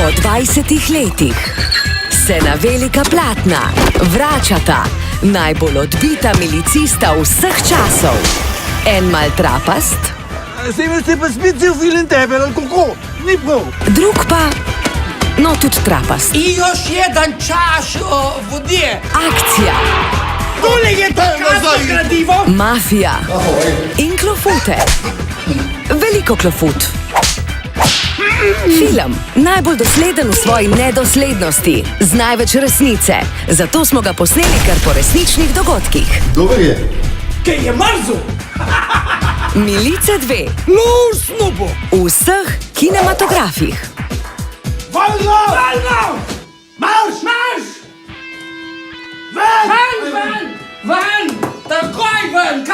Po 20 letih se na velika platna vračata najbolj odbita milicista vseh časov. En mal trapast, Zdaj ste pa spet cel film tebe, ali kako? Ni prav. drug pa, no tudi trapast. I još jedan čaš vodije. Akcija, Tole je dokazno gradivo. mafija in klofute. Veliko klofut. Film, najbolj dosleden v svoji nedoslednosti, z največ resnice. Zato smo ga posneli kar po resničnih dogodkih. Dober je. Kaj je mrzu? Milice 2 Lov snupo. v vseh kinematografih. Valno! Valno! Marš! Marš! Ven! Ven! Ven! Ven! Takoj ven!